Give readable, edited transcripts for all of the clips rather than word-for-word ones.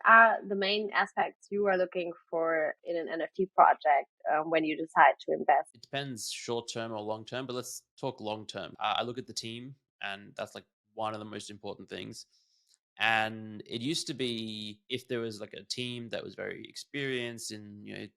are the main aspects you are looking for in an NFT project when you decide to invest? It depends short term or long term, but let's talk long term. I look at the team, and that's like one of the most important things. And it used to be if there was like a team that was very experienced in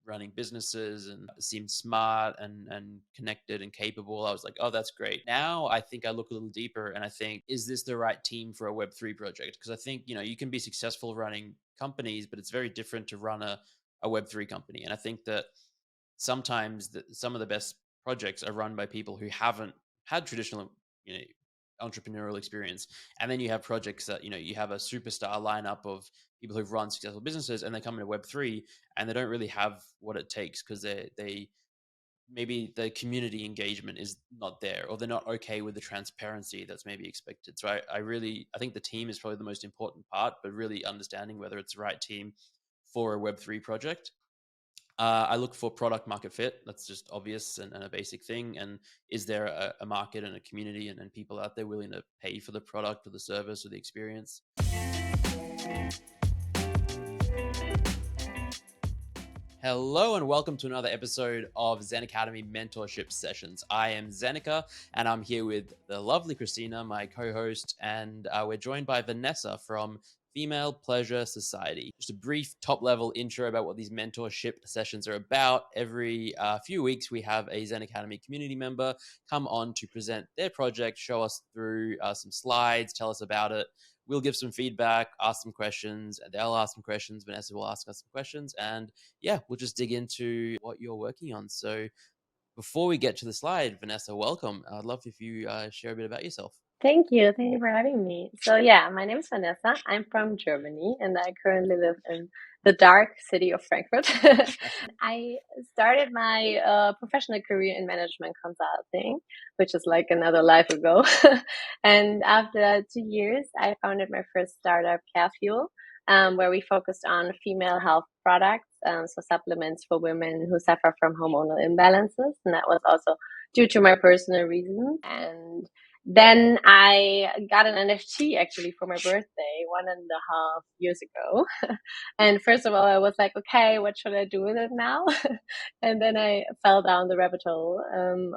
running businesses and seemed smart and connected and capable, I was like, oh, that's great. Now I think I look a little deeper and I think, is this the right team for a Web3 project? Because I think you can be successful running companies, but it's very different to run a Web3 company. And I think that sometimes some of the best projects are run by people who haven't had traditional you know entrepreneurial experience. And then you have projects that you have a superstar lineup of people who've run successful businesses, and they come into Web3 and they don't really have what it takes because they maybe the community engagement is not there, or they're not okay with the transparency that's maybe expected. So I think the team is probably the most important part, but really understanding whether it's the right team for a Web3 project. I look for product market fit. That's just obvious and a basic thing. And is there a market and a community and people out there willing to pay for the product or the service or the experience? Hello and welcome to another episode of ZenAcademy Mentorship Sessions. I am Zeneca and I'm here with the lovely Christina, my co-host, and we're joined by Vanessa from Female Pleasure Society. Just a brief top-level intro about what these mentorship sessions are about. Every few weeks, we have a ZenAcademy community member come on to present their project, show us through some slides, tell us about it. We'll give some feedback, ask some questions, and they'll ask some questions. Vanessa will ask us some questions, and yeah, we'll just dig into what you're working on. So before we get to the slide, Vanessa, welcome. I'd love if you share a bit about yourself. Thank you. Thank you for having me. So yeah, my name is Vanessa. I'm from Germany and I currently live in the dark city of Frankfurt. I started my professional career in management consulting, which is like another life ago. And after 2 years, I founded my first startup, Care Fuel, where we focused on female health products, so supplements for women who suffer from hormonal imbalances. And that was also due to my personal reasons. And then I got an NFT actually for my birthday 1.5 years ago. And first of all, I was like, okay, what should I do with it now? And then I fell down the rabbit hole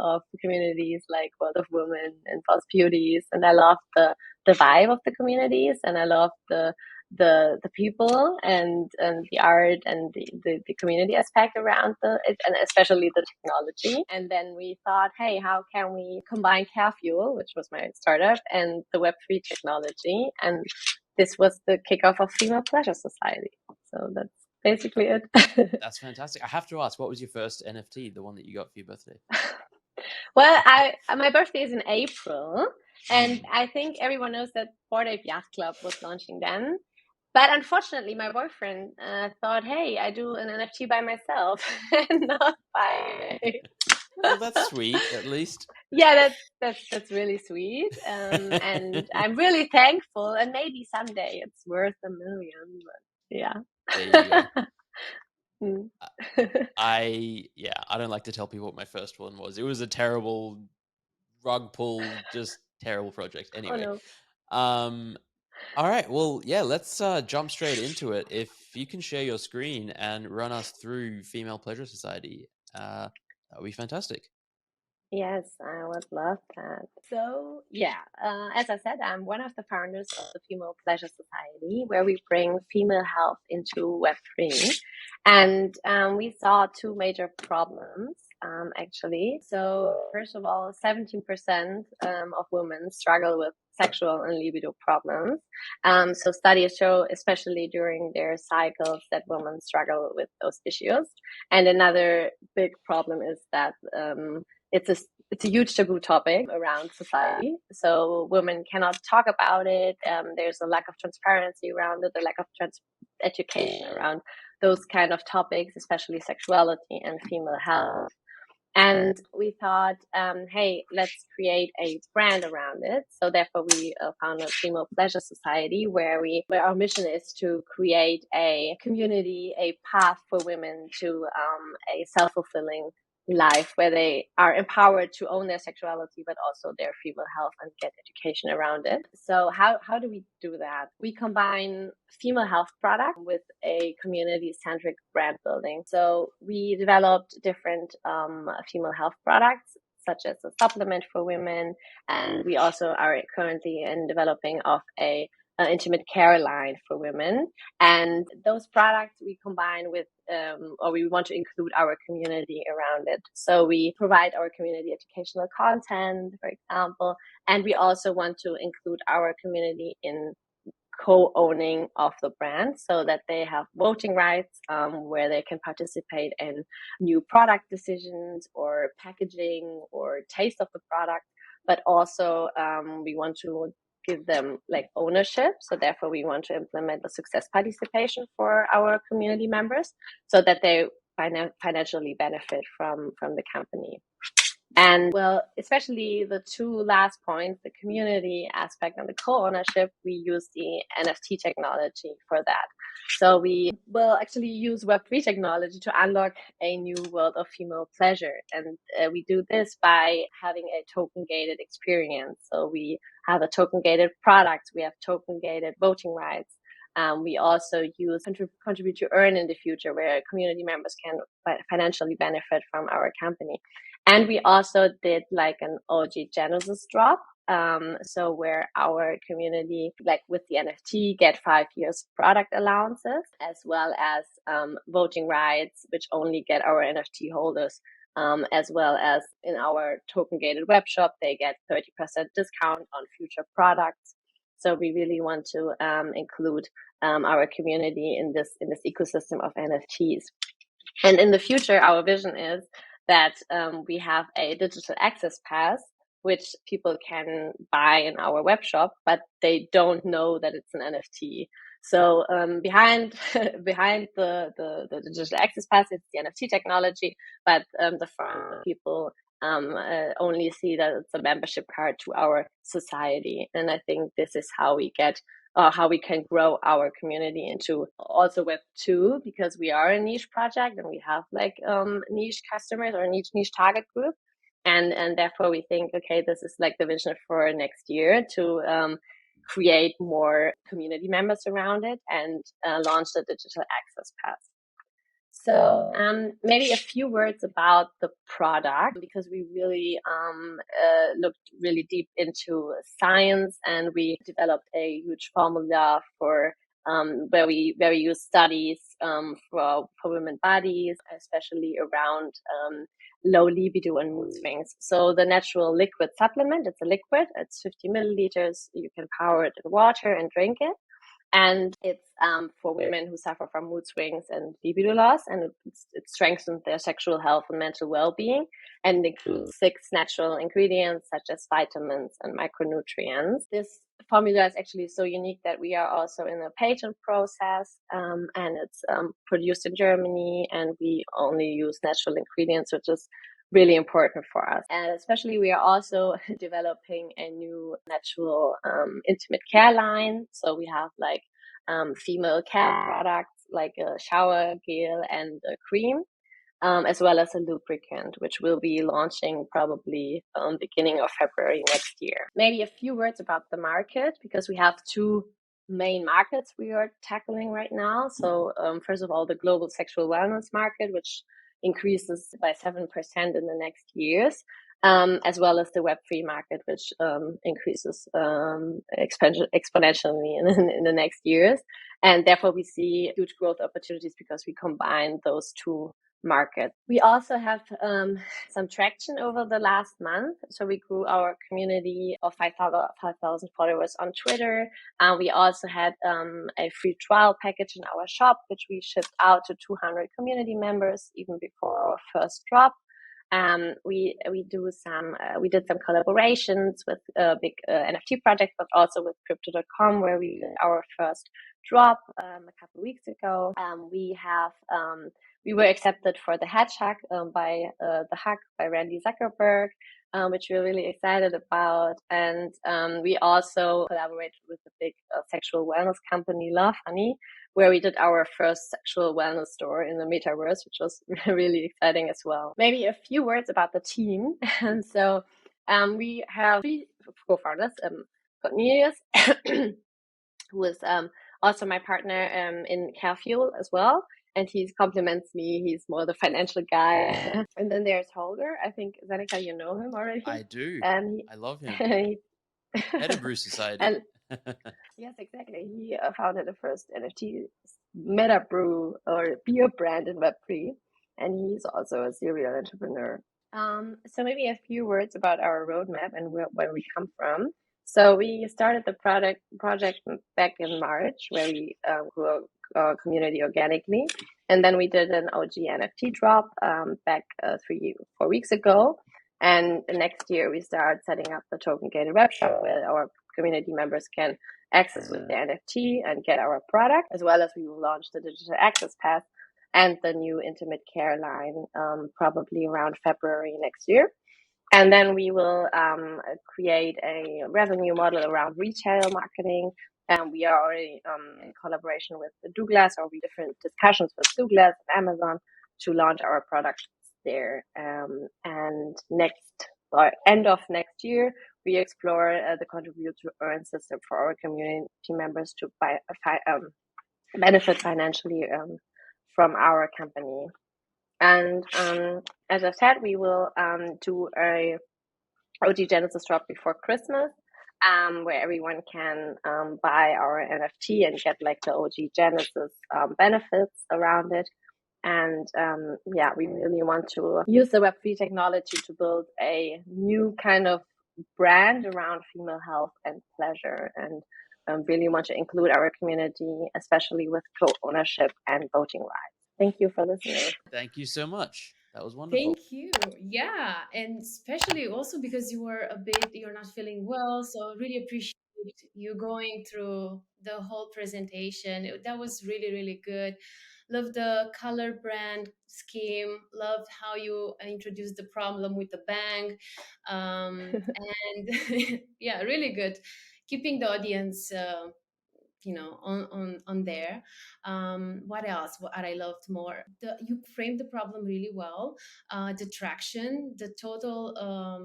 of the communities like World of Women and False Beauties. And I loved the vibe of the communities, and I loved the people and the art and the community aspect around it, and especially the technology. And then we thought, hey, how can we combine Care Fuel, which was my startup, and the Web3 technology? And this was the kickoff of Female Pleasure Society. So that's basically it. That's fantastic. I have to ask, what was your first NFT, the one that you got for your birthday? Well, my birthday is in April, and I think everyone knows that Bored Ape Yacht Club was launching then. But unfortunately, my boyfriend thought, hey, I do an NFT by myself and not by. Well, that's sweet, at least. Yeah, that's really sweet. And I'm really thankful. And maybe someday it's worth 1 million. But yeah. There you go. I don't like to tell people what my first one was. It was a terrible rug pull, just terrible project. Anyway. Oh, no. All right. Well, yeah, let's jump straight into it. If you can share your screen and run us through Female Pleasure Society, that would be fantastic. Yes, I would love that. So, yeah, as I said, I'm one of the founders of the Female Pleasure Society, where we bring female health into Web3. And we saw two major problems, actually. So, first of all, 17% of women struggle with sexual and libido problems. So, studies show, especially during their cycles, that women struggle with those issues. And another big problem is that it's a huge taboo topic around society. So women cannot talk about it. There's a lack of transparency around it, a lack of education around those kind of topics, especially sexuality and female health. And we thought, hey, let's create a brand around it. So therefore, we founded Female Pleasure Society, where our mission is to create a community, a path for women to a self-fulfilling life where they are empowered to own their sexuality, but also their female health and get education around it. So how do we do that? We combine female health products with a community-centric brand building. So we developed different female health products, such as a supplement for women, and we also are currently in developing of a intimate care line for women. And those products we combine with, or we want to include our community around it. So we provide our community educational content, for example, and we also want to include our community in co-owning of the brand so that they have voting rights, where they can participate in new product decisions or packaging or taste of the product. But also we want to give them like ownership. So therefore we want to implement a success participation for our community members so that they financially benefit from the company. And well, especially the two last points, the community aspect and the co-ownership, we use the NFT technology for that. So we will actually use Web3 technology to unlock a new world of female pleasure. And we do this by having a token gated experience. So we have a token gated product, we have token gated voting rights. We also use contribute to earn in the future, where community members can financially benefit from our company. And we also did like an OG Genesis drop. So where our community, like with the NFT, get 5 years product allowances, as well as voting rights, which only get our NFT holders, as well as in our token gated web shop, they get 30% discount on future products. So we really want to include our community in this ecosystem of NFTs. And in the future, our vision is that we have a digital access pass, which people can buy in our web shop, but they don't know that it's an NFT. So behind the digital access pass, it's the NFT technology, but the front people only see that it's a membership card to our society. And I think this is how we get how we can grow our community into also Web2, because we are a niche project and we have like niche customers or niche target group. And therefore we think, okay, this is like the vision for next year to create more community members around it and launch the digital access pass. So maybe a few words about the product, because we really looked really deep into science, and we developed a huge formula for where we use studies for women bodies, especially around low libido and mood swings. So the natural liquid supplement, it's a liquid, it's 50 milliliters. You can power it in water and drink it. And it's for women who suffer from mood swings and libido loss, and it strengthens their sexual health and mental well-being, and includes 6 natural ingredients such as vitamins and micronutrients. This formula is actually so unique that we are also in a patent process, and it's produced in Germany, and we only use natural ingredients, which is really important for us. And especially we are also developing a new natural intimate care line. So we have like female care products like a shower gel and a cream, as well as a lubricant, which we'll be launching probably beginning of February next year. Maybe a few words about the market, because we have 2 main markets we are tackling right now. So first of all, the global sexual wellness market, which increases by 7% in the next years, as well as the Web3 market, which increases exponentially in the next years. And therefore, we see huge growth opportunities because we combine those 2 markets. We also have some traction over the last month. So we grew our community of 5,000 followers on Twitter. We also had a free trial package in our shop, which we shipped out to 200 community members even before our first drop. We did some collaborations with big NFT projects, but also with Crypto.com, where we did our first drop a couple of weeks ago. We were accepted for the Hedge Hack by the Hack by Randy Zuckerberg, which we're really excited about. And we also collaborated with the big sexual wellness company Love Honey, where we did our first sexual wellness store in the metaverse, which was really exciting as well. Maybe a few words about the team. And so we have 3 co-founders, Cornelius, who is also my partner in CareFuel as well. And he compliments me. He's more the financial guy. And then there's Holger. I think, Zeneca, you know him already. I do. And I love him. he, Head of Brew Society. and yes, exactly. He founded the first NFT meta brew or beer brand in Web3, and he's also a serial entrepreneur. So maybe a few words about our roadmap and where we come from. So we started the project back in March, where we grew our community organically, and then we did an OG NFT drop back 4 weeks ago. And next year we start setting up the token gated web shop where our community members can access with the NFT and get our product, as well as we will launch the digital access pass and the new intimate care line probably around February next year. And then we will create a revenue model around retail marketing. And we are already in collaboration with the Douglas, or we different discussions with Douglas and Amazon to launch our products there. And end of next year, we explore the contribute to earn system for our community members to benefit financially from our company. And as I said, we will do a OG Genesis drop before Christmas, where everyone can buy our NFT and get like the OG Genesis benefits around it. And yeah, we really want to use the Web3 technology to build a new kind of brand around female health and pleasure, and really want to include our community, especially with co-ownership and voting rights. Thank you for listening. Thank you so much. That was wonderful. Thank you. Yeah, and especially also because you're not feeling well, so really appreciate you going through the whole presentation. That was really, really good. Love the color brand scheme. Love how you introduced the problem with the bank, and yeah, really good. Keeping the audience on there. What else, what I loved more, you framed the problem really well, the traction, the total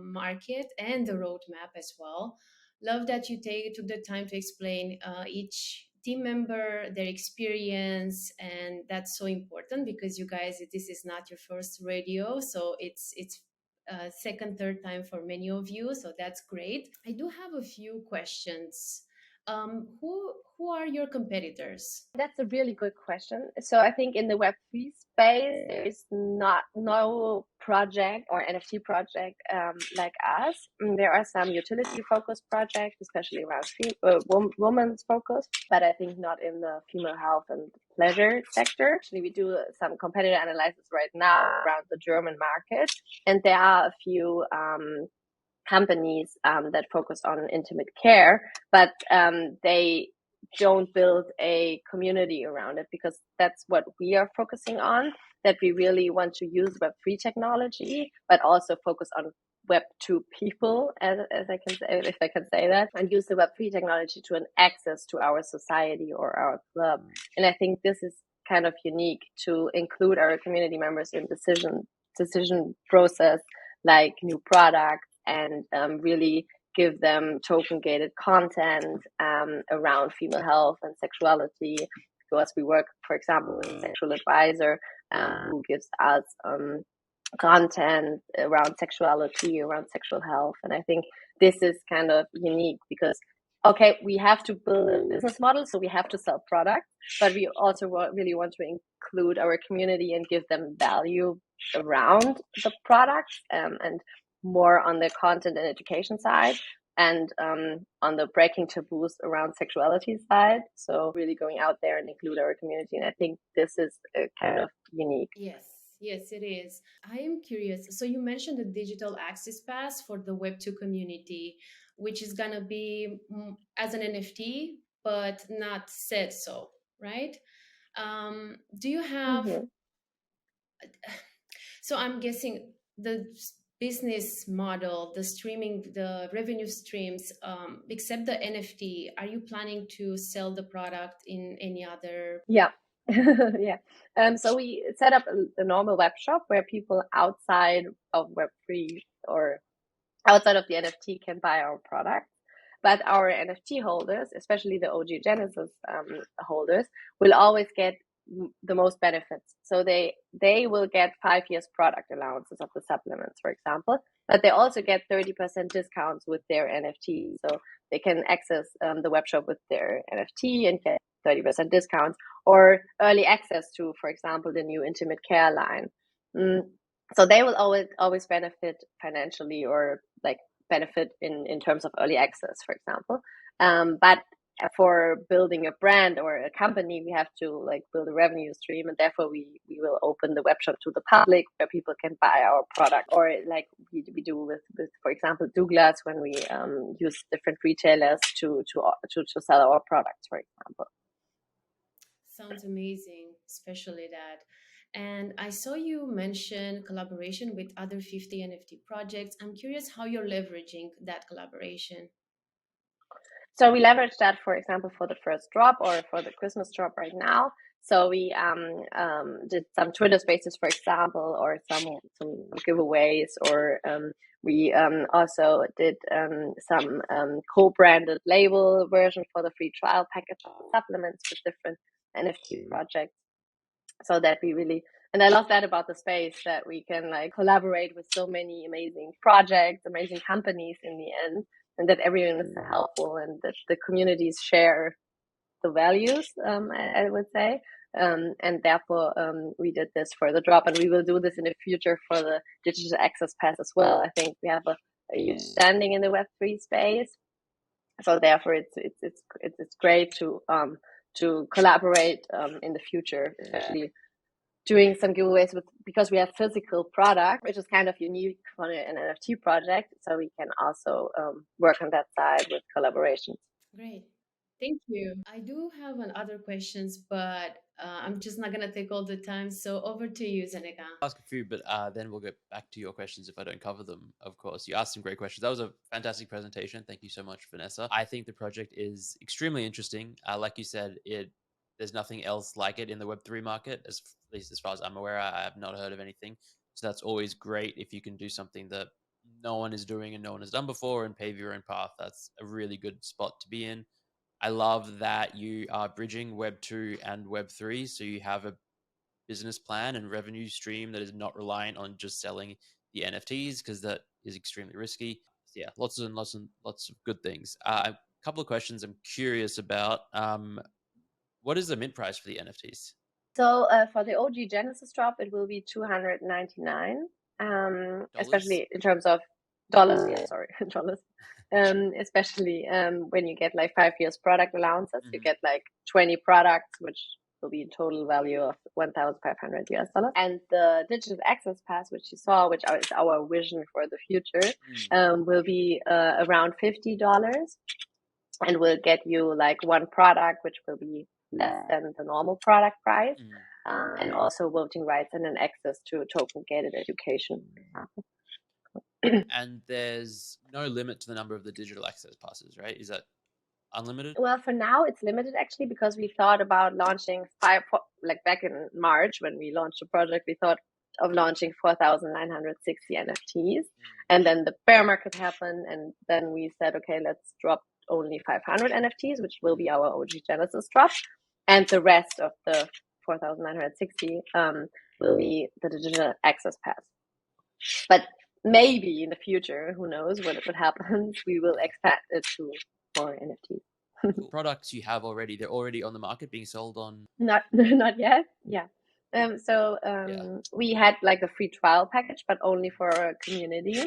market, and the roadmap as well. Love that you took the time to explain each team member, their experience, and that's so important because you guys, this is not your first radio, so it's second, third time for many of you, so that's great. I do have a few questions. Who are your competitors? That's a really good question. So I think in the Web3 space, there is no project or NFT project like us. There are some utility-focused projects, especially around women's focus, but I think not in the female health and pleasure sector. Actually, we do some competitor analysis right now around the German market, and there are a few companies that focus on intimate care, but they don't build a community around it, because that's what we are focusing on, that we really want to use Web3 technology, but also focus on Web2 people, as I can say, if I can say that, and use the Web3 technology to an access to our society or our club. And I think this is kind of unique to include our community members in decision process, like new products, and really give them token gated content around female health and sexuality. Because we work, for example, with a sexual advisor who gives us content around sexuality, around sexual health. And I think this is kind of unique because, okay, we have to build a business model, so we have to sell products, but we also really want to include our community and give them value around the products, and more on the content and education side, and on the breaking taboos around sexuality side. So really going out there and include our community. And I think this is kind of unique. Yes, it is. I am curious. So you mentioned the digital access pass for the Web2 community, which is going to be as an NFT, but not said so, right? Do you have, so I'm guessing the business model, the streaming, the revenue streams, except the NFT, are you planning to sell the product in any other? Yeah. Yeah. So we set up a normal web shop where people outside of Web3 or outside of the NFT can buy our product. But our NFT holders, especially the OG Genesis holders, will always get the most benefits. So they will get 5 years product allowances of the supplements, for example, but they also get 30% discounts with their NFT. So they can access the web shop with their NFT and get 30% discounts or early access to, for example, the new intimate care line. So they will always benefit financially or like benefit in terms of early access, for example. But for building a brand or a company, we have to like build a revenue stream, and therefore we will open the web shop to the public where people can buy our product, or like we do with for example Douglas, when we use different retailers to sell our products, for example. Sounds amazing, especially that. And I saw you mention collaboration with other 50 NFT projects. I'm curious how you're leveraging that collaboration. So we leverage that, for example, for the first drop or for the Christmas drop right now. So we did some Twitter Spaces, for example, or some giveaways, or we also did some co-branded label version for the free trial package of supplements with different NFT projects. So that we really, and I love that about the space, that we can like collaborate with so many amazing projects, amazing companies in the end, and that everyone is helpful and that the communities share the values, I would say. And therefore, we did this for the drop, and we will do this in the future for the digital access pass as well. I think we have a huge standing in the Web3 space, so therefore it's great to collaborate in the future, especially doing some giveaways because we have physical product, which is kind of unique for an NFT project. So we can also work on that side with collaborations. Great. Thank you. I do have other questions, but I'm just not going to take all the time. So over to you, Zeneca. I'll ask a few, but then we'll get back to your questions if I don't cover them, of course. You asked some great questions. That was a fantastic presentation. Thank you so much, Vanessa. I think the project is extremely interesting. Like you said, there's nothing else like it in the Web3 market, at least as far as I'm aware. I have not heard of anything. So that's always great if you can do something that no one is doing and no one has done before and pave your own path. That's a really good spot to be in. I love that you are bridging Web 2 and Web 3. So you have a business plan and revenue stream that is not reliant on just selling the NFTs, because that is extremely risky. So yeah, lots of good things. A couple of questions I'm curious about. What is the mint price for the NFTs? So for the OG Genesis drop, it will be $299, especially in terms of dollars. Yeah, sorry, dollars. Especially when you get like 5 years product allowances, you get like 20 products, which will be a total value of $1,500. And the digital access pass, which you saw, which is our vision for the future, will be around $50, and will get you like one product, which will be less than the normal product price, and also voting rights and an access to token gated education. And there's no limit to the number of the digital access passes, right? Is that unlimited? Well, for now it's limited actually, because we thought about launching like back in March when we launched the project, we thought of launching 4,960 NFTs, and then the bear market happened, and then we said, okay, let's drop only 500 NFTs, which will be our OG Genesis drop, and the rest of the 4,960 will be the digital access pass. But maybe in the future, who knows what happens, we will expand it to more NFTs. Products you have already, they're already on the market being sold on? Not yet. Yeah. We had like a free trial package, but only for our community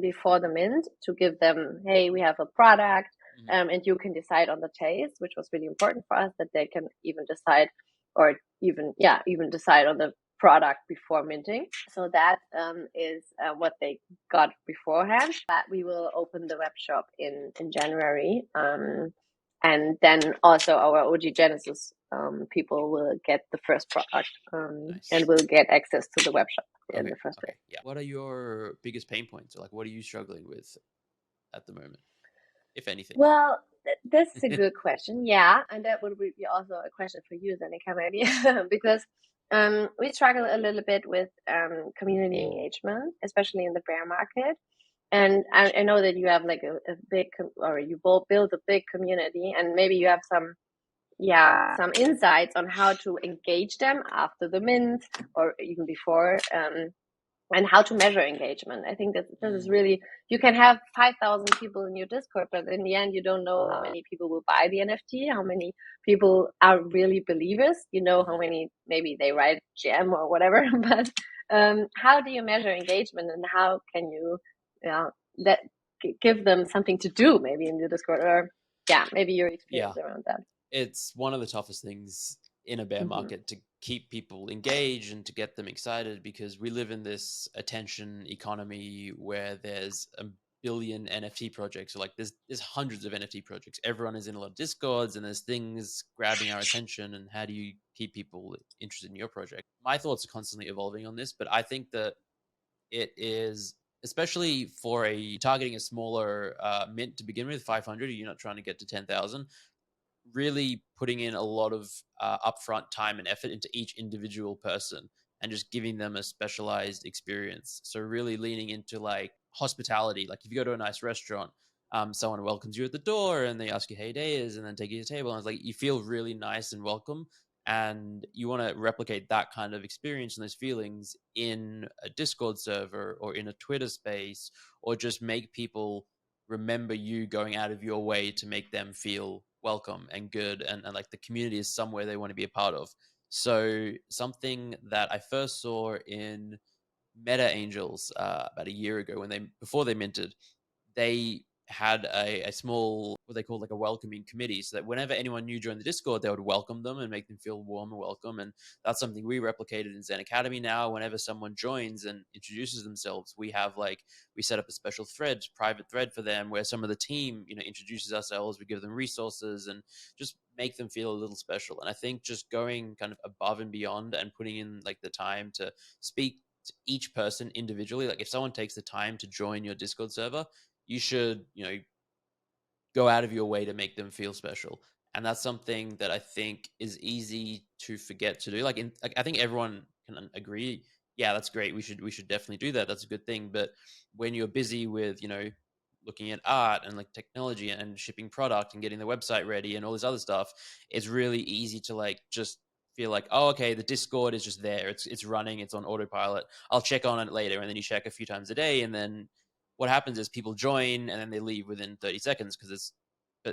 before the mint, to give them, hey, we have a product, and you can decide on the taste, which was really important for us, that they can even decide, or even decide on the product before minting. So that is what they got beforehand. But we will open the web shop in January. And then also our OG Genesis people will get the first product Nice. and will get access to the web shop in the first place. Yeah. What are your biggest pain points? Like, what are you struggling with at the moment, if anything? Well, this is a good question. Yeah, and that would be also a question for you, Zeneca, maybe, because we struggle a little bit with community engagement, especially in the bear market. And I know that you have like a big, or you both build a big community, and maybe you have some insights on how to engage them after the mint or even before, and how to measure engagement. I think that this is really, you can have 5,000 people in your Discord, but in the end, you don't know how many people will buy the NFT, how many people are really believers, how many, maybe they write gem or whatever, but how do you measure engagement, and how can you let give them something to do maybe in the Discord, or maybe your experience around that? It's one of the toughest things in a bear market to keep people engaged and to get them excited, because we live in this attention economy where there's a billion NFT projects. So like there's hundreds of NFT projects. Everyone is in a lot of Discords and there's things grabbing our attention. And how do you keep people interested in your project? My thoughts are constantly evolving on this, but I think that it is, especially for targeting a smaller mint to begin with, 500, you're not trying to get to 10,000, really putting in a lot of upfront time and effort into each individual person and just giving them a specialized experience. So really leaning into like hospitality. Like if you go to a nice restaurant, someone welcomes you at the door and they ask you, hey, days, and then take you to the table. And it's like, you feel really nice and welcome. And you want to replicate that kind of experience and those feelings in a Discord server or in a Twitter space, or just make people remember you going out of your way to make them feel welcome and good, and like the community is somewhere they want to be a part of. So something that I first saw in Meta Angels about a year ago, before they minted, they had a small, what they call like a welcoming committee, so that whenever anyone new joined the Discord, they would welcome them and make them feel warm and welcome. And that's something we replicated in ZenAcademy now. Whenever someone joins and introduces themselves, we set up a special private thread for them, where some of the team, introduces ourselves, we give them resources and just make them feel a little special. And I think just going kind of above and beyond and putting in like the time to speak to each person individually. Like if someone takes the time to join your Discord server, you should, go out of your way to make them feel special. And that's something that I think is easy to forget to do. I think everyone can agree, yeah, that's great. We should definitely do that. That's a good thing. But when you're busy with, looking at art and like technology and shipping product and getting the website ready and all this other stuff, it's really easy to like just feel like, oh, okay, the Discord is just there. It's running. It's on autopilot. I'll check on it later. And then you check a few times a day, and then what happens is people join and then they leave within 30 seconds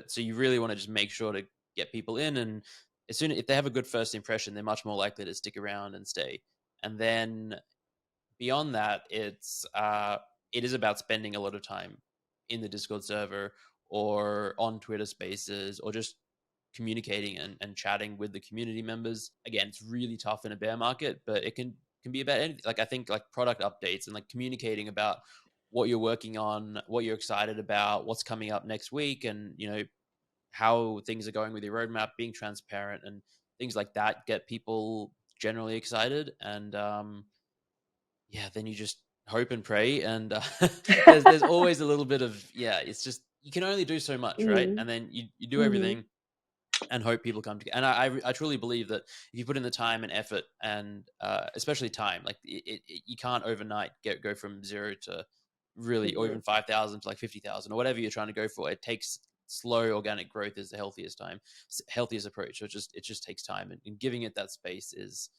so you really want to just make sure to get people in, and if they have a good first impression, they're much more likely to stick around and stay. And then beyond that, it is about spending a lot of time in the Discord server or on Twitter Spaces, or just communicating and chatting with the community members. Again, it's really tough in a bear market, but it can be about anything. Like I think like product updates and like communicating about what you're working on, what you're excited about, what's coming up next week, and how things are going with your roadmap, being transparent and things like that get people generally excited. And then you just hope and pray, and there's always a little bit of it's just, you can only do so much, right? And then you do everything and hope people come together. And I truly believe that if you put in the time and effort, and especially time, like you can't overnight go from 0 to really, or even 5,000 to like 50,000 or whatever you're trying to go for. It takes slow organic growth is the healthiest approach. So it just takes time, and giving it that space is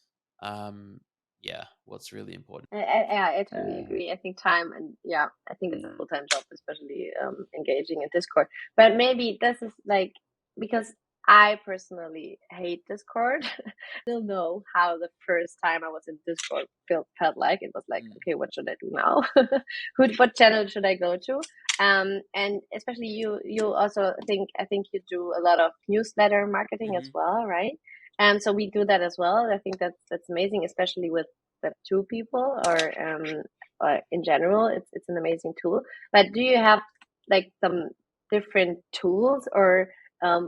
what's really important. I totally agree. I think time, and I think it's a full-time job, especially engaging in Discord. But maybe this is like, because I personally hate Discord. I still know how the first time I was in Discord felt like. It was like, okay, what should I do now? What channel should I go to? And especially you also I think you do a lot of newsletter marketing as well, right? And so we do that as well. I think that's amazing, especially with Web2 people, or in general, it's an amazing tool. But do you have like some different tools or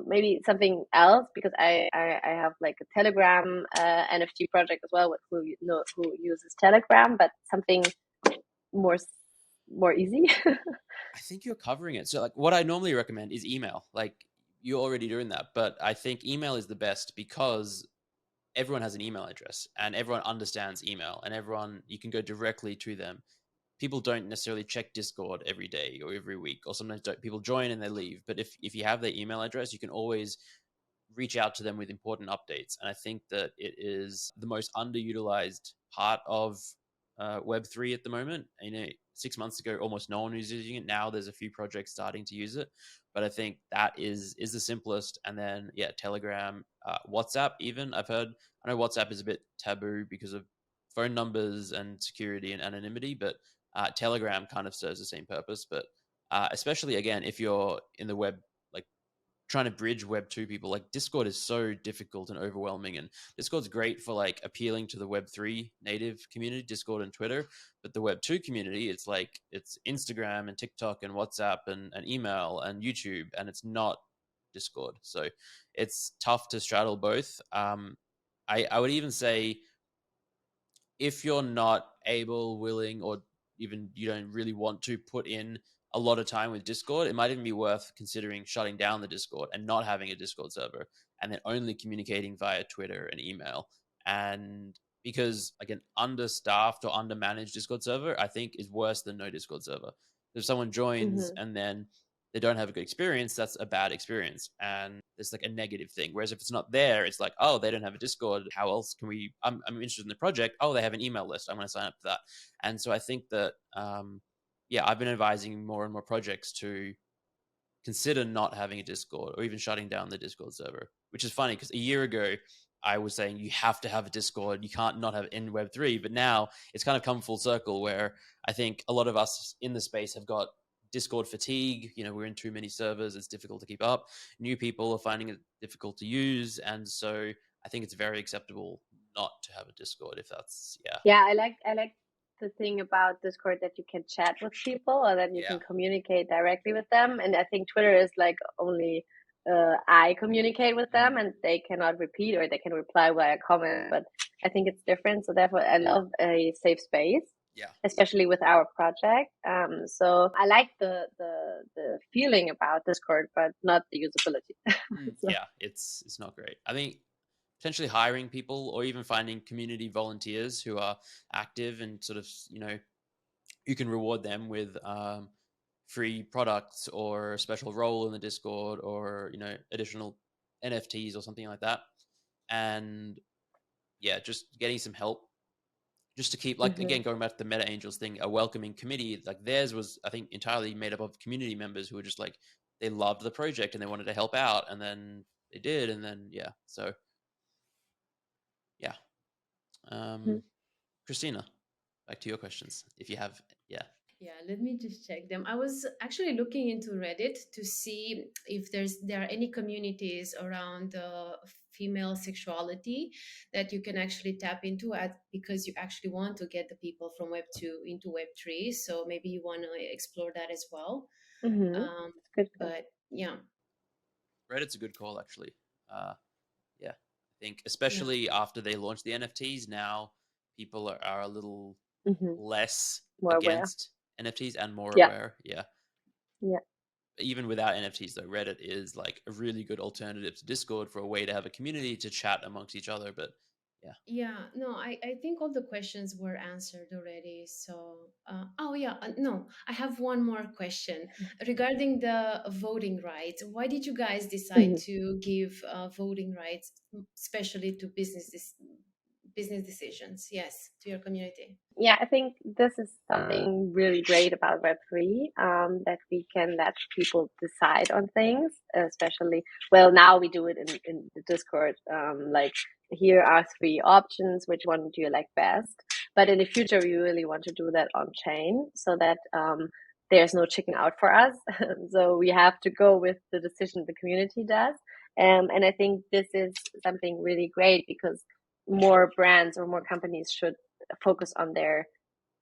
maybe something else, because I have like a Telegram NFT project as well, who uses Telegram, but something more more easy. I think you're covering it. So like what I normally recommend is email. Like you're already doing that, but I think email is the best because everyone has an email address and everyone understands email and everyone, you can go directly to them. People don't necessarily check Discord every day or every week, or sometimes people join and they leave. But if you have their email address, you can always reach out to them with important updates. And I think that it is the most underutilized part of Web3 at the moment. 6 months ago, almost no one was using it. Now there's a few projects starting to use it, but I think that is the simplest. And then Telegram, WhatsApp. Even I've heard, I know WhatsApp is a bit taboo because of phone numbers and security and anonymity, but Telegram kind of serves the same purpose. But especially again, if you're in the web, like trying to bridge web 2 people, like Discord is so difficult and overwhelming, and Discord's great for like appealing to the web 3 native community, Discord and Twitter, but the web 2 community, it's like it's Instagram and TikTok and WhatsApp and email and YouTube, and it's not Discord. So it's tough to straddle both. I would even say if you're not able, willing, or even you don't really want to put in a lot of time with Discord, it might even be worth considering shutting down the Discord and not having a Discord server and then only communicating via Twitter and email. And because like an understaffed or undermanaged Discord server, I think is worse than no Discord server. If someone joins Mm-hmm. and then they don't have a good experience, that's a bad experience. And there's like a negative thing. Whereas if it's not there, it's like, oh, they don't have a Discord. How else can we? I'm interested in the project. Oh, they have an email list. I'm going to sign up for that. And so I think that, I've been advising more and more projects to consider not having a Discord or even shutting down the Discord server, which is funny because a year ago, I was saying you have to have a Discord. You can't not have it in Web3. But now it's kind of come full circle where I think a lot of us in the space have got Discord fatigue. We're in too many servers. It's difficult to keep up. New people are finding it difficult to use. And so I think it's very acceptable not to have a Discord if that's, Yeah, I like the thing about Discord that you can chat with people, or that you can communicate directly with them. And I think Twitter is like only I communicate with them and they cannot repeat, or they can reply via comment, but I think it's different. So therefore I love a safe space. Yeah. Especially with our project. So I like the feeling about Discord, but not the usability. So. Yeah, it's not great. I think potentially hiring people or even finding community volunteers who are active and sort of, you can reward them with free products or a special role in the Discord or, additional NFTs or something like that. And just getting some help just to keep, like, again, going back to the Meta Angels thing, a welcoming committee. Like theirs was, I think, entirely made up of community members who were just like, they loved the project and they wanted to help out, and then they did, and then so Christina, back to your questions if you have. Yeah, let me just check them. I was actually looking into Reddit to see if there are any communities around female sexuality that you can actually tap into because you actually want to get the people from Web 2 into Web 3. So maybe you want to explore that as well. Good. But yeah. Reddit's a good call, actually. I think especially after they launched the NFTs, now people are a little less more against NFTs and more Yeah. aware. Yeah. Even without NFTs, though, Reddit is like a really good alternative to Discord for a way to have a community to chat amongst each other. But no, I think all the questions were answered already. So no, I have one more question regarding the voting rights. Why did you guys decide to give voting rights, especially to business decisions? Yes, to your community. Yeah, I think this is something really great about Web3, that we can let people decide on things, especially, well, now we do it in the Discord. Like, here are 3 options, which one do you like best? But in the future, we really want to do that on chain so that there's no chicken out for us. So we have to go with the decision the community does. And I think this is something really great because more brands or more companies should focus on their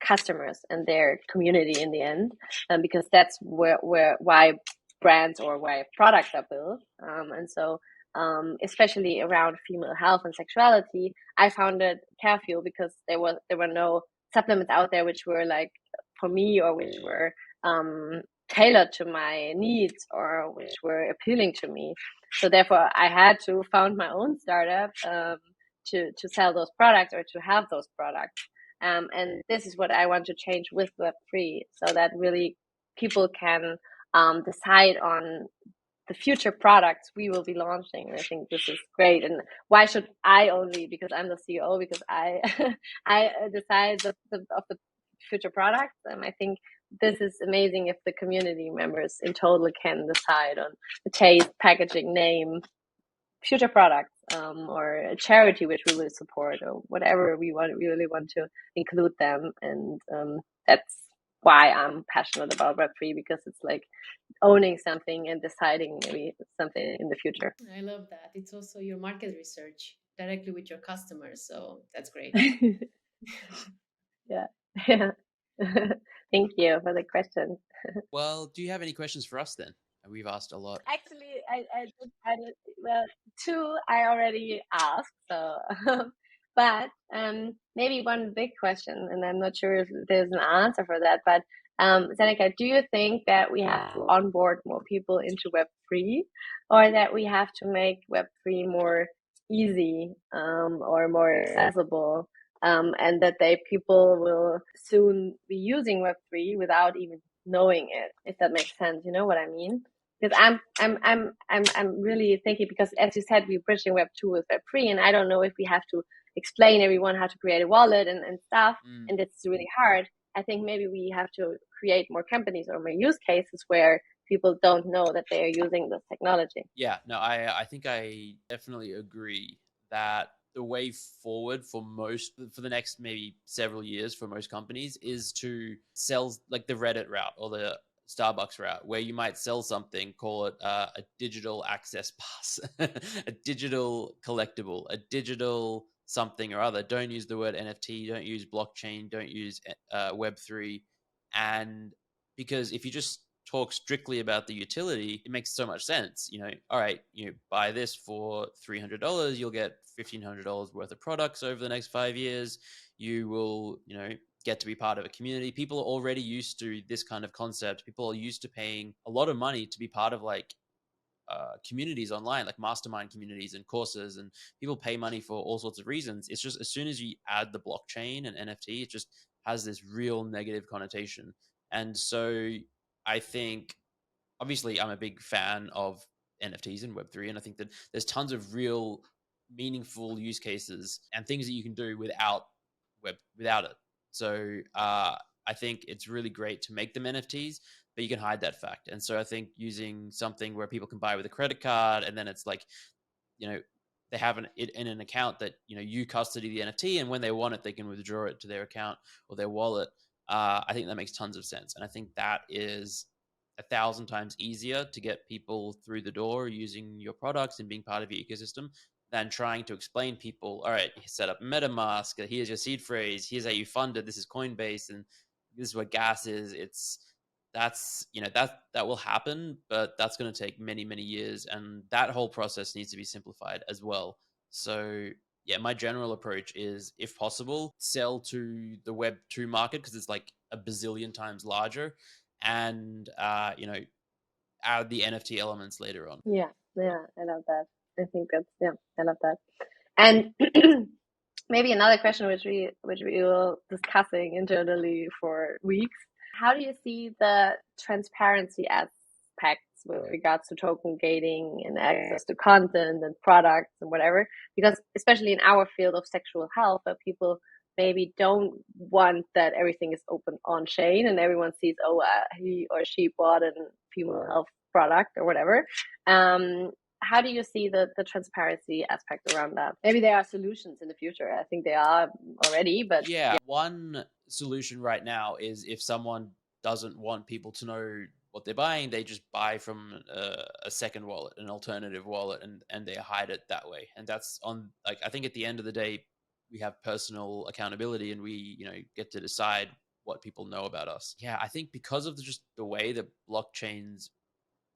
customers and their community in the end, because that's why brands or why products are built. And so especially around female health and sexuality, I found it careful because there were no supplements out there which were like for me or which were tailored to my needs or which were appealing to me. So therefore, I had to found my own startup to sell those products or to have those products. And this is what I want to change with Web3, so that really people can decide on the future products we will be launching. And I think this is great. And why should I only, because I'm the CEO, because I I decide of the future products. And I think this is amazing if the community members in total can decide on the taste, packaging, name, future products, or a charity which we will support, or whatever we really want to include them. And that's why I'm passionate about Web3, because it's like owning something and deciding maybe something in the future. I love that. It's also your market research directly with your customers. So that's great. Yeah. Yeah. Thank you for the question. Well, do you have any questions for us then? We've asked a lot. Actually, I did, well, two I already asked, so but maybe one big question, and I'm not sure if there's an answer for that, but Zeneca, do you think that we have to onboard more people into Web3, or that we have to make Web3 more easy, or more accessible, and that people will soon be using Web3 without even knowing it, if that makes sense? You know what I mean? Because I'm really thinking, because as you said, we're bridging Web2 with Web3, and I don't know if we have to explain everyone how to create a wallet and stuff, and it's really hard. I think maybe we have to create more companies or more use cases where people don't know that they are using this technology. Yeah, no, I think I definitely agree that the way forward for the next maybe several years for most companies is to sell like the Reddit route or the Starbucks route, where you might sell something, call it a digital access pass, a digital collectible, a digital something or other. Don't use the word NFT, don't use blockchain, don't use Web3. And because if you just talk strictly about the utility, it makes so much sense. All right, buy this for $300, you'll get $1,500 worth of products over the next 5 years. You will, get to be part of a community. People are already used to this kind of concept. People are used to paying a lot of money to be part of like communities online, like mastermind communities and courses, and people pay money for all sorts of reasons. It's just as soon as you add the blockchain and NFT, it just has this real negative connotation. And so I think, obviously, I'm a big fan of NFTs and Web3, and I think that there's tons of real meaningful use cases and things that you can do without it. So I think it's really great to make them NFTs, but you can hide that fact. And so I think using something where people can buy with a credit card, and then it's like, they have it in an account that you custody the NFT, and when they want it, they can withdraw it to their account or their wallet. I think that makes tons of sense, and I think that is 1,000 times easier to get people through the door using your products and being part of your ecosystem than trying to explain people, all right, set up MetaMask, here's your seed phrase, here's how you fund it, this is Coinbase, and this is what gas is. That will happen, but that's going to take many, many years, and that whole process needs to be simplified as well. So yeah, my general approach is, if possible, sell to the Web2 market, because it's like a bazillion times larger, and add the NFT elements later on. Yeah, I love that. I think I love that. And maybe another question which we will discussing internally for weeks. How do you see the transparency aspects with regards to token gating and access to content and products and whatever? Because especially in our field of sexual health, where people maybe don't want that everything is open on chain and everyone sees, he or she bought a female health product or whatever. How do you see the transparency aspect around that? Maybe there are solutions in the future. I think they are already, but yeah. One solution right now is, if someone doesn't want people to know what they're buying, they just buy from a second wallet, an alternative wallet, and they hide it that way. And that's on, like, I think at the end of the day, we have personal accountability, and we get to decide what people know about us. Yeah, I think because of just the way that blockchains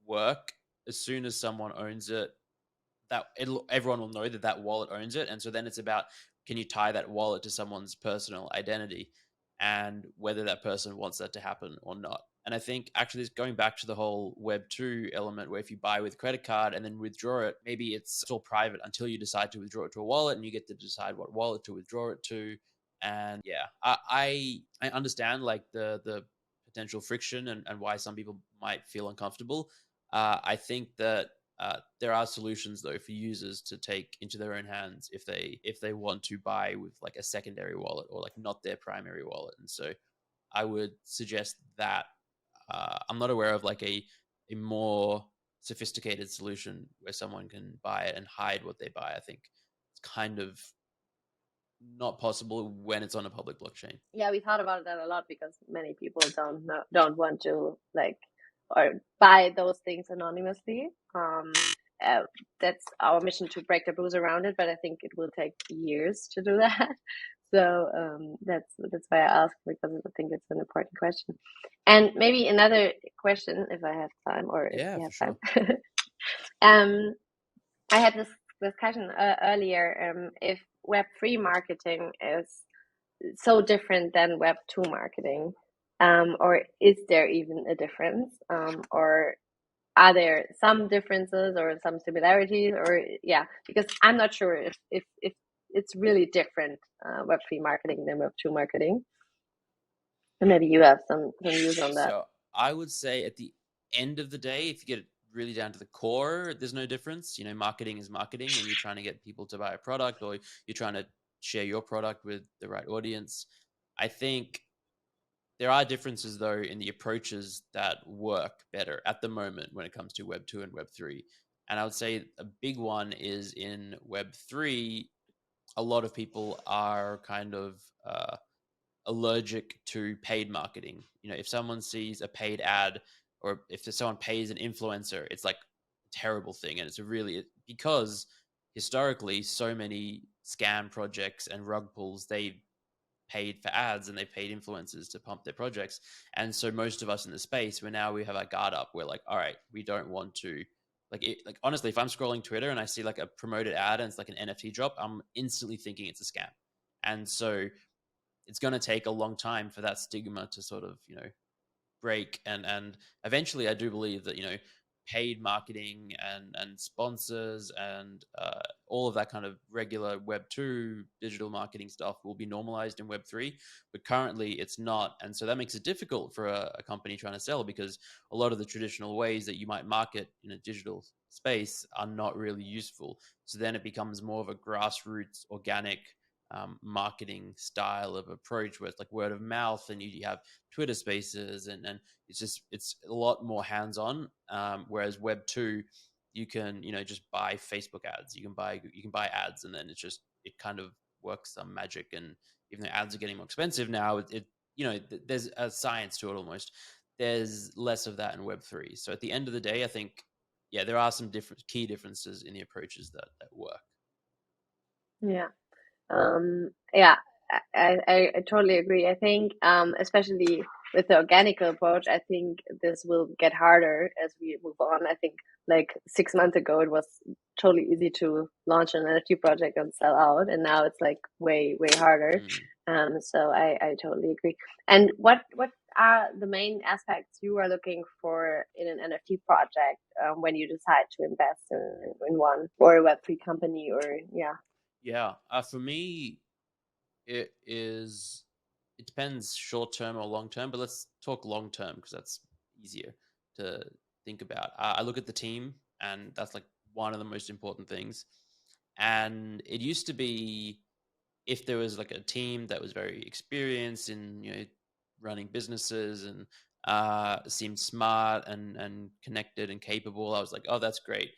work as soon as someone owns it, everyone will know that that wallet owns it. And so then it's about, can you tie that wallet to someone's personal identity and whether that person wants that to happen or not. And I think actually this going back to the whole Web 2 element, where if you buy with credit card and then withdraw it, maybe it's all private until you decide to withdraw it to a wallet, and you get to decide what wallet to withdraw it to. And yeah, I understand like the potential friction and why some people might feel uncomfortable. I think that there are solutions though for users to take into their own hands if they want to buy with like a secondary wallet or like not their primary wallet. And so I would suggest that. I'm not aware of like a more sophisticated solution where someone can buy it and hide what they buy. I think it's kind of not possible when it's on a public blockchain. Yeah, we thought about that a lot because many people don't want to like or buy those things anonymously. Uh, that's our mission, to break taboos around it, but I think it will take years to do that. So that's why I asked, because I think it's an important question. And maybe another question, if I have time, or if Yeah, you for have sure. time. I had this discussion earlier. If Web3 marketing is so different than Web2 marketing, or is there even a difference, or are there some differences or some similarities, or yeah, because I'm not sure if it's really different, Web3 marketing than Web2 marketing. And maybe you have some views on that. So I would say at the end of the day, if you get it really down to the core, there's no difference. You know, marketing is marketing, and you're trying to get people to buy a product, or you're trying to share your product with the right audience. I think there are differences though in the approaches that work better at the moment when it comes to Web 2 and Web 3. And I would say a big one is in Web 3, a lot of people are kind of allergic to paid marketing. You know, if someone sees a paid ad, or if someone pays an influencer, it's like a terrible thing. And it's a really, because historically so many scam projects and rug pulls, they paid for ads and they paid influencers to pump their projects. And so most of us in the space, we have our guard up. We're like, all right, we don't want to like honestly, if I'm scrolling Twitter and I see like a promoted ad and it's like an NFT drop, I'm instantly thinking it's a scam. And so it's going to take a long time for that stigma to sort of, break. And eventually I do believe that, paid marketing and sponsors and all of that kind of regular Web 2 digital marketing stuff will be normalized in Web 3, but currently it's not. And so that makes it difficult for a company trying to sell, because a lot of the traditional ways that you might market in a digital space are not really useful. So then it becomes more of a grassroots organic marketing style of approach, where it's like word of mouth, and you have Twitter Spaces, and it's a lot more hands on. Whereas Web 2, you can just buy Facebook ads, you can buy ads, and then it kind of works some magic. And even though ads are getting more expensive now, there's a science to it almost. There's less of that in Web 3. So at the end of the day, I think there are some different key differences in the approaches that work. Yeah. Yeah, I totally agree. I think, especially with the organic approach, I think this will get harder as we move on. I think like 6 months ago, it was totally easy to launch an NFT project and sell out, and now it's like way harder. So I totally agree. And what are the main aspects you are looking for in an NFT project, when you decide to invest in one, or a Web3 company, or yeah? Yeah, for me, it depends short term or long term, but let's talk long term because that's easier to think about. I look at the team, and that's like one of the most important things. And it used to be, if there was like a team that was very experienced in running businesses and seemed smart and connected and capable, I was like, oh, that's great.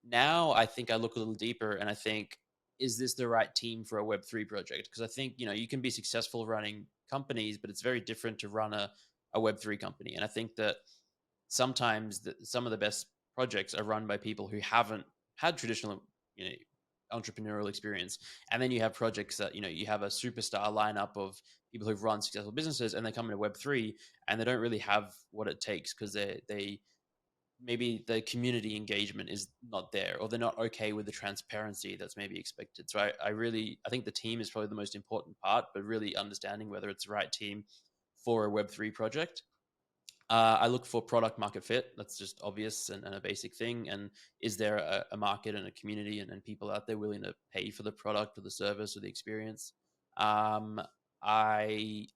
Now I think I look a little deeper and I think, is this the right team for a Web3 project? Because I think, you can be successful running companies, but it's very different to run a Web3 company. And I think that sometimes some of the best projects are run by people who haven't had traditional, entrepreneurial experience. And then you have projects that, you have a superstar lineup of people who've run successful businesses, and they come into Web3 and they don't really have what it takes, because they maybe the community engagement is not there, or they're not okay with the transparency that's maybe expected. So I think the team is probably the most important part, but really understanding whether it's the right team for a Web3 project. I look for product market fit. That's just obvious and a basic thing. And is there a market and a community and people out there willing to pay for the product or the service or the experience? Um, I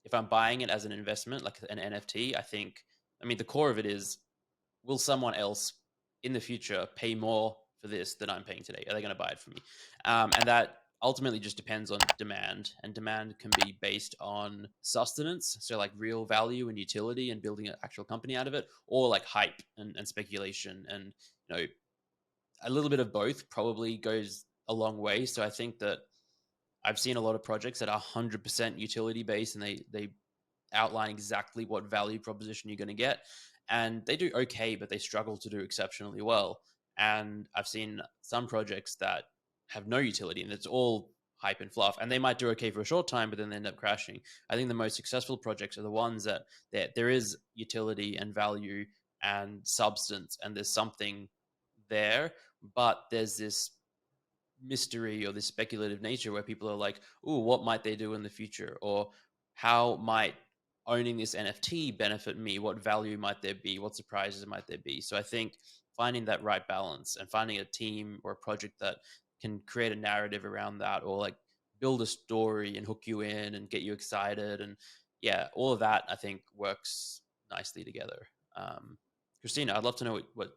If I'm buying it as an investment, like an NFT, I mean, the core of it is, will someone else in the future pay more for this than I'm paying today? Are they going to buy it from me? And that ultimately just depends on demand, and demand can be based on sustenance, so like real value and utility and building an actual company out of it, or like hype and speculation. And you know, a little bit of both probably goes a long way. So I think that I've seen a lot of projects that are 100% utility based, and they outline exactly what value proposition you're going to get, and they do okay, but they struggle to do exceptionally well. And I've seen some projects that have no utility, and it's all hype and fluff, and they might do okay for a short time, but then they end up crashing. I think the most successful projects are the ones that there is utility and value and substance, and there's something there, but there's this mystery or this speculative nature where people are like, "Oh, what might they do in the future?" Or how might owning this NFT benefit me? What value might there be? What surprises might there be? So I think finding that right balance and finding a team or a project that can create a narrative around that, or like build a story and hook you in and get you excited, and yeah, all of that I think works nicely together. Christina, I'd love to know what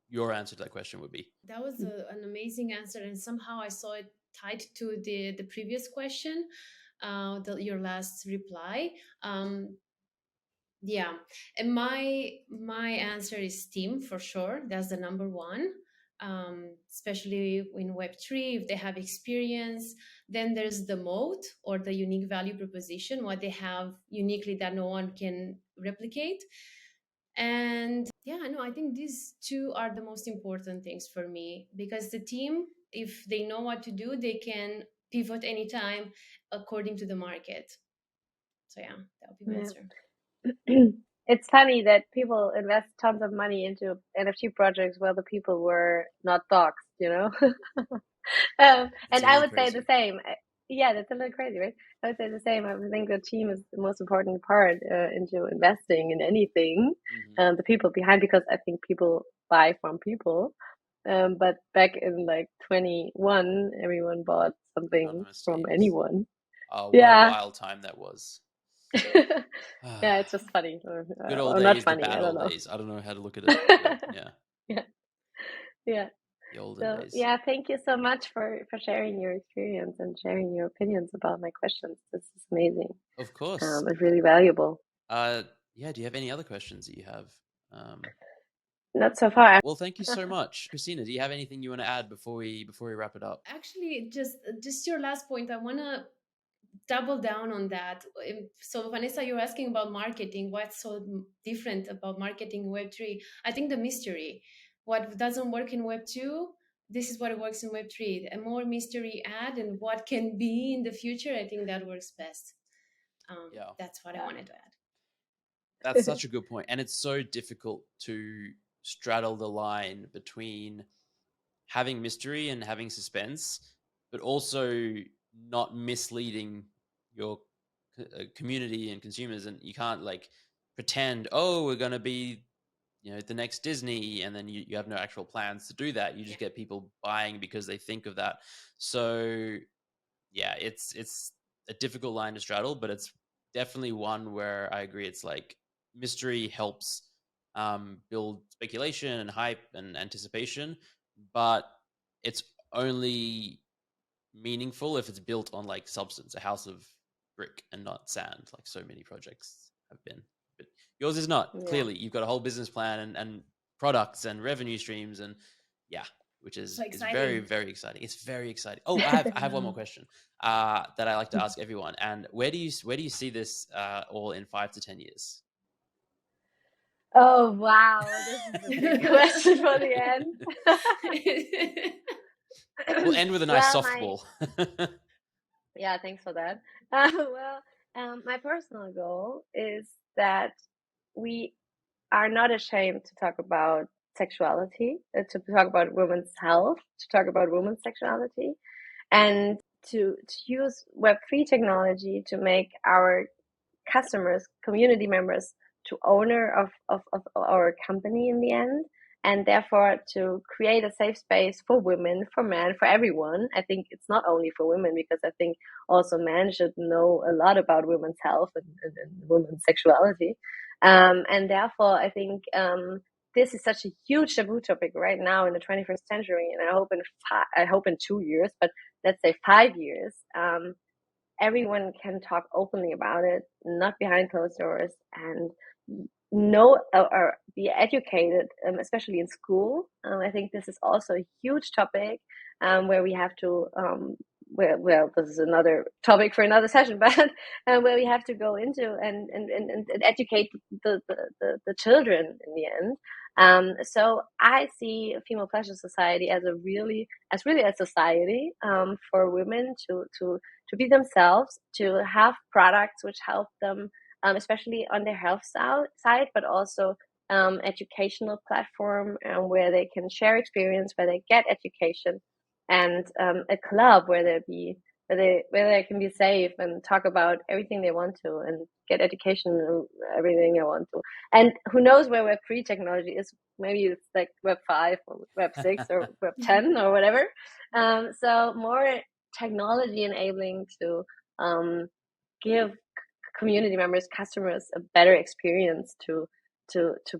your answer to that question would be. That was an amazing answer, and somehow I saw it tied to the previous question, your last reply. Yeah, and my answer is team for sure. That's the number one. Especially in Web3, if they have experience, then there's the moat or the unique value proposition, what they have uniquely that no one can replicate. And yeah, no, I think these two are the most important things for me, because the team, if they know what to do, they can pivot anytime according to the market. So yeah, that would be my Yeah. answer. It's funny that people invest tons of money into NFT projects while the people were not doxxed, you know? It's And a I little would say the crazy. same. Yeah, that's a little crazy, right? I would say the same. I would think the team is the most important part into investing in anything. Mm-hmm. The people behind, because I think people buy from people. But back in like 21, everyone bought something from Anonymously, yes. anyone. Oh, what a Yeah. wild time that was. Yeah, it's just funny Good old or not days, the funny. I bad don't old know. days. I don't know how to look at it, but yeah, Yeah, yeah. the olden So days. yeah, thank you so much for sharing your experience and sharing your opinions about my questions. This is amazing. Of course. It's really valuable. Uh, yeah. Do you have any other questions that you have? Um, Not so far. well, thank you so much, Christina. Do you have anything you want to add before we wrap it up? Actually, just your last point, I want to double down on that. So Vanessa, you're asking about marketing. What's so different about marketing in Web3? I think the mystery. What doesn't work in Web2, this is what works in Web3. A more mystery add and what can be in the future, I think that works best. Yeah, That's what I wanted to add. that's such a good point, and it's so difficult to straddle the line between having mystery and having suspense, but also not misleading your community and consumers. And you can't like pretend, oh, we're going to be, the next Disney, and then you have no actual plans to do that. You Yeah. just get people buying because they think of that. So yeah, it's a difficult line to straddle, but it's definitely one where I agree. It's like mystery helps build speculation and hype and anticipation, but it's only meaningful if it's built on like substance, a house of brick and not sand, like so many projects have been. But yours is not. Yeah. Clearly, you've got a whole business plan and products and revenue streams, and yeah, which So is very exciting. very exciting. It's very exciting. Oh, I have one more question that I like to ask everyone. And where do you see this all in 5 to 10 years? Oh wow, this is a big question for the end. We'll end with a nice Well, softball. yeah, thanks for that. Well, my personal goal is that we are not ashamed to talk about sexuality, to talk about women's health, to talk about women's sexuality, and to use Web3 technology to make our customers, community members, to owner of our company in the end, and therefore to create a safe space for women, for men, for everyone. I think it's not only for women, because I think also men should know a lot about women's health and women's sexuality. And therefore, I think this is such a huge taboo topic right now in the 21st century. And I hope in 2 years, but let's say 5 years, everyone can talk openly about it, not behind closed doors, and know or be educated, especially in school. I think this is also a huge topic where we have to, well, this is another topic for another session, but where we have to go into and educate the children in the end. So I see Female Pleasure Society as really a society for women to be themselves, to have products which help them, especially on their health side, but also educational platform where they can share experience, where they get education, and a club where they can be safe and talk about everything they want to and get education and everything they want to. And who knows where Web3 technology is? Maybe it's like Web5 or Web6 or Web10 or whatever. So more technology enabling to give community members, customers, a better experience to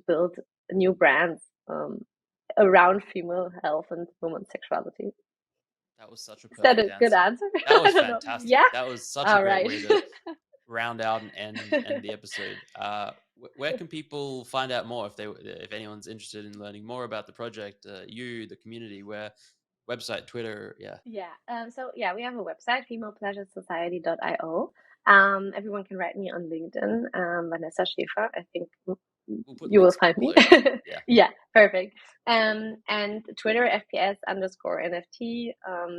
build new brands around female health and women's sexuality. That was such a Is that perfect a good answer? That was I don't know. fantastic. Yeah. That was such a All great right. way to round out and end the episode. Where can people find out more if anyone's interested in learning more about the project, the community, where website, Twitter, yeah. Yeah. So yeah, we have a website, femalepleasuresociety.io. Everyone can write me on LinkedIn, Vanessa Schäfer. I think We'll put you will links find me. below. Yeah. Yeah, perfect. And Twitter, FPS_NFT.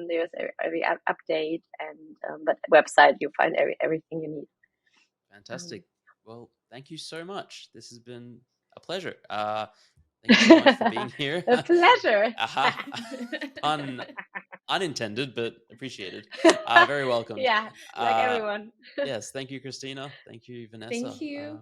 There's every update, and but website you find everything you need. Fantastic. Well, thank you so much. This has been a pleasure. Thank you so much for being here. A pleasure. Pun unintended, but appreciated. Very welcome. Yeah, like everyone. Yes, thank you, Christina. Thank you, Vanessa. Thank you.